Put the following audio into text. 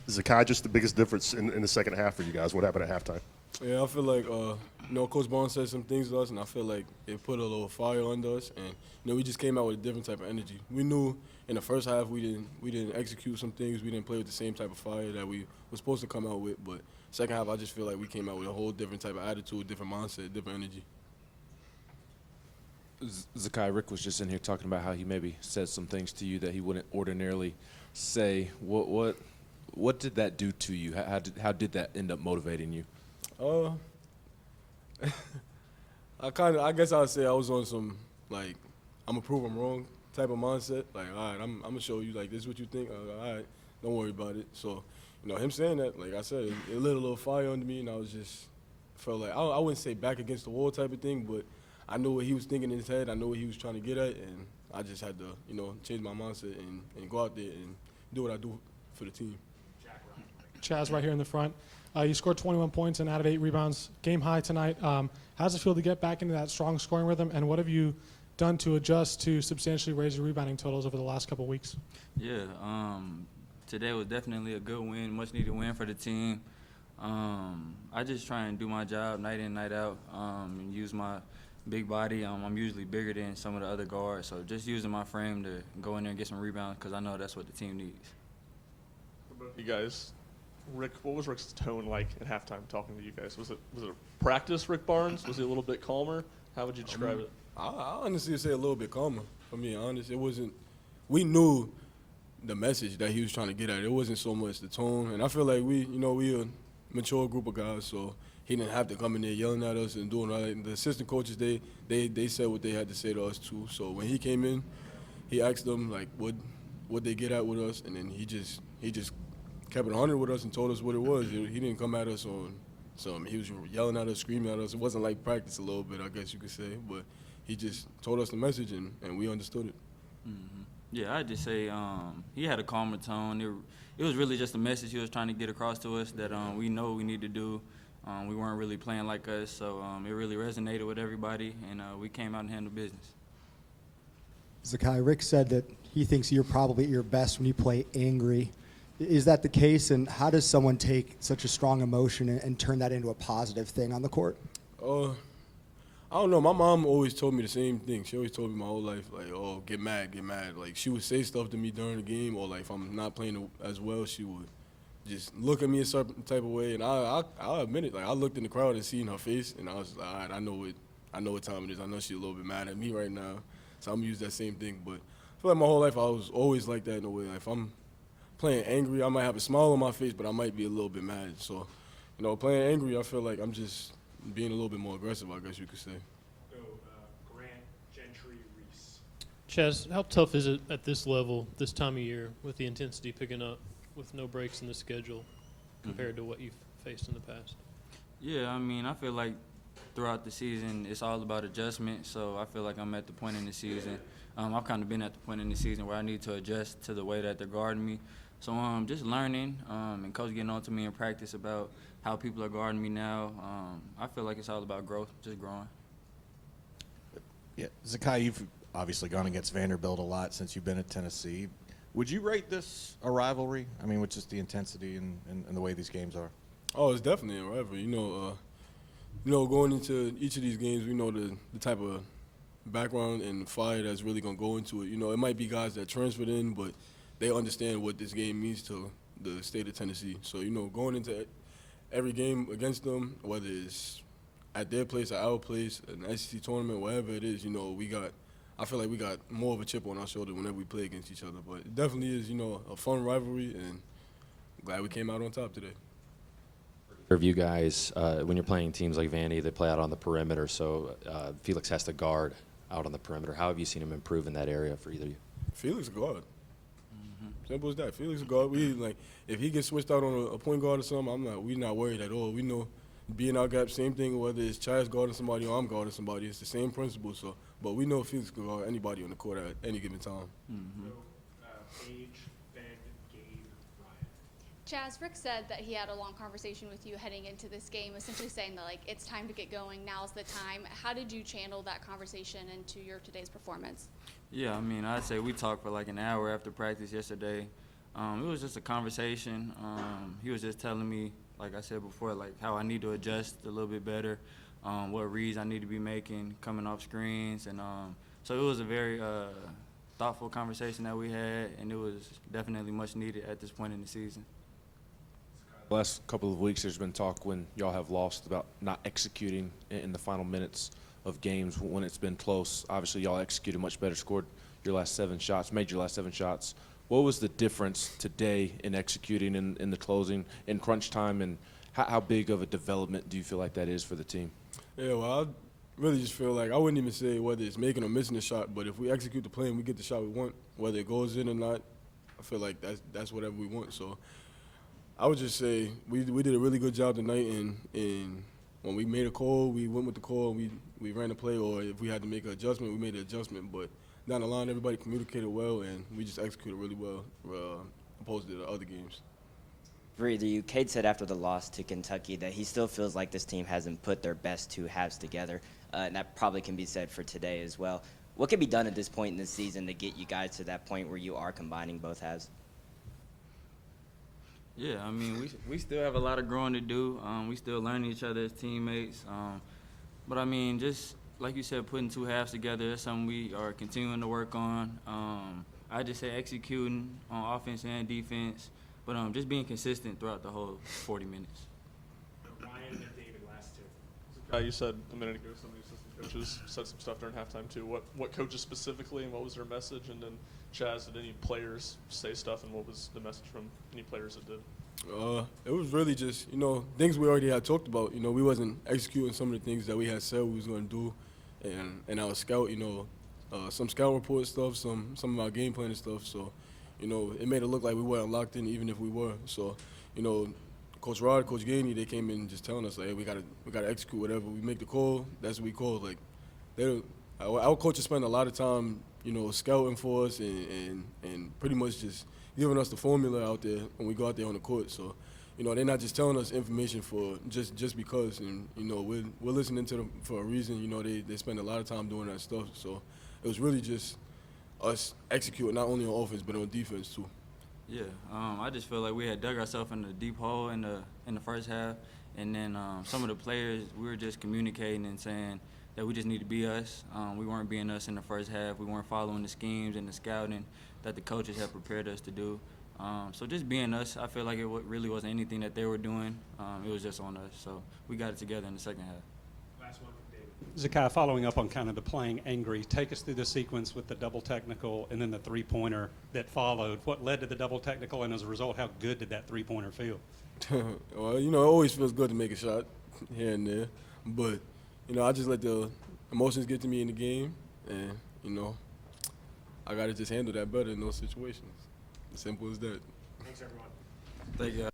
Zakai, just the biggest difference in the second half for you guys. What happened at halftime? Yeah, I feel like Coach Barnes said some things to us, and I feel like it put a little fire under us, and we just came out with a different type of energy. We knew in the first half we didn't execute some things, we didn't play with the same type of fire that we were supposed to come out with, but second half I just feel like we came out with a whole different type of attitude, different mindset, different energy. Zakai, Rick was just in here talking about how he maybe said some things to you that he wouldn't ordinarily say. What did that do to you? How did that end up motivating you? I guess I would say I was on some, like, I'm gonna prove I'm wrong type of mindset. Like, all right, I'm gonna show you, like, this is what you think. All right, don't worry about it. So, him saying that, like I said, it lit a little fire under me, and I was just felt like I wouldn't say back against the wall type of thing, but I knew what he was thinking in his head. I knew what he was trying to get at, and I just had to, change my mindset and go out there and do what I do for the team. Chaz right here in the front. You scored 21 points and added 8 rebounds. Game high tonight. How does it feel to get back into that strong scoring rhythm, and what have you done to adjust to substantially raise your rebounding totals over the last couple of weeks? Yeah, today was definitely a good win, much-needed win for the team. I just try and do my job night in, night out, and use my big body. I'm usually bigger than some of the other guards, so just using my frame to go in there and get some rebounds because I know that's what the team needs. You guys, Rick, what was Rick's tone like at halftime talking to you guys? Was it a practice, Rick Barnes? Was he a little bit calmer? How would you describe it? I honestly say a little bit calmer. For me, honest, it wasn't. We knew the message that he was trying to get at. It wasn't so much the tone, and I feel like we a mature group of guys, so he didn't have to come in there yelling at us and doing all that. The assistant coaches, they said what they had to say to us too. So when he came in, he asked them like what they get at with us, and then he just kept it 100 with us and told us what it was. He didn't come at us on some. He was yelling at us, screaming at us. It wasn't like practice a little bit, I guess you could say, but he just told us the message and we understood it. Mm-hmm. Yeah, I'd just say he had a calmer tone. It was really just a message he was trying to get across to us that we know what we need to do. We weren't really playing like us, so it really resonated with everybody, and we came out and handled business. Zakai, Rick said that he thinks you're probably at your best when you play angry. Is that the case, and how does someone take such a strong emotion and turn that into a positive thing on the court? I don't know. My mom always told me the same thing. She always told me my whole life, like, oh, get mad, get mad. Like, she would say stuff to me during the game, or, like, if I'm not playing as well, she would just look at me a certain type of way. And I'll admit it. Like, I looked in the crowd and seen her face, and I was like, all right, I know what time it is. I know she's a little bit mad at me right now, so I'm going to use that same thing. But I feel like my whole life I was always like that in a way. Like, if I'm playing angry, I might have a smile on my face, but I might be a little bit mad. So, playing angry, I feel like I'm just being a little bit more aggressive, I guess you could say. Grant, Gentry, Reese. Chaz, how tough is it at this level, this time of year, with the intensity picking up, with no breaks in the schedule, compared to what you've faced in the past? Yeah, I mean, I feel like throughout the season, it's all about adjustment. So I feel like I'm at the point in the season. I've kind of been at the point in the season where I need to adjust to the way that they're guarding me. So just learning, and Coach getting on to me in practice about how people are guarding me now. I feel like it's all about growth, just growing. Yeah, Zakai, you've obviously gone against Vanderbilt a lot since you've been at Tennessee. Would you rate this a rivalry? I mean, with just the intensity and the way these games are? Oh, it's definitely a rivalry. Going into each of these games, we know the type of background and fire that's really going to go into it. It might be guys that transferred in, but they understand what this game means to the state of Tennessee. So, going into every game against them, whether it's at their place or our place, an SEC tournament, whatever it is, I feel like we got more of a chip on our shoulder whenever we play against each other. But it definitely is, a fun rivalry, and I'm glad we came out on top today. Of you guys, when you're playing teams like Vandy, they play out on the perimeter, so Felix has to guard out on the perimeter. How have you seen him improve in that area for either of you? Felix is a guard. Simple as that. Felix is a guard. If he gets switched out on a point guard or something, we're not worried at all. We know being our gap, same thing, whether it's Chaz guarding somebody or I'm guarding somebody, it's the same principle. So, but we know Felix can guard anybody on the court at any given time. So, Paige, Ben, Gabe, Ryan. Chaz, Rick said that he had a long conversation with you heading into this game, essentially saying that it's time to get going, now's the time. How did you channel that conversation into your today's performance? Yeah, I mean, I'd say we talked for like an hour after practice yesterday. It was just a conversation. He was just telling me, like I said before, like how I need to adjust a little bit better, what reads I need to be making coming off screens, and so it was a very thoughtful conversation that we had, and it was definitely much needed at this point in the season. The last couple of weeks, there's been talk when y'all have lost about not executing in the final minutes of games when it's been close. Obviously, y'all executed much better, scored your last 7 shots, made your last 7 shots. What was the difference today in executing in the closing, in crunch time, and how big of a development do you feel like that is for the team? Yeah, well, I really just feel like I wouldn't even say whether it's making or missing a shot, but if we execute the play and we get the shot we want, whether it goes in or not, I feel like that's whatever we want. So I would just say we did a really good job tonight, and when we made a call, we went with the call, we ran the play, or if we had to make an adjustment, we made an adjustment. But down the line, everybody communicated well, and we just executed really well, opposed to the other games. For either you, Cade said after the loss to Kentucky that he still feels like this team hasn't put their best 2 halves together, and that probably can be said for today as well. What can be done at this point in the season to get you guys to that point where you are combining both halves? Yeah, I mean, we still have a lot of growing to do. We still learning each other as teammates. But, I mean, just like you said, putting 2 halves together, that's something we are continuing to work on. I just say executing on offense and defense, but just being consistent throughout the whole 40 minutes. Ryan and David, last 2. You said a minute ago some of the assistant coaches said some stuff during halftime too. What coaches specifically, and what was their message? And then Chaz, did any players say stuff, and what was the message from any players that did? It was really just, things we already had talked about. We wasn't executing some of the things that we had said we was going to do, and our scout, some scout report stuff, some of our game plan and stuff. So, it made it look like we weren't locked in, even if we were. So, Coach Rod, Coach Gainey, they came in just telling us, like, hey, we gotta execute whatever we make the call. That's what we call. Like, our coaches spend a lot of time, scouting for us and pretty much just giving us the formula out there when we go out there on the court. So, they're not just telling us information for just because, and we're listening to them for a reason. They spend a lot of time doing that stuff. So, it was really just us executing not only on offense but on defense too. Yeah, I just feel like we had dug ourselves in a deep hole in the first half, and then some of the players, we were just communicating and saying that we just need to be us. We weren't being us in the first half. We weren't following the schemes and the scouting that the coaches had prepared us to do. So just being us, I feel like it really wasn't anything that they were doing. It was just on us. So we got it together in the second half. Last one from David. Zakai, following up on kind of the playing angry, take us through the sequence with the double technical and then the 3-pointer that followed. What led to the double technical, and as a result, how good did that 3-pointer feel? Well, it always feels good to make a shot here and there, but I just let the emotions get to me in the game, and I gotta just handle that better in those situations. As simple as that. Thanks, everyone. Thank you.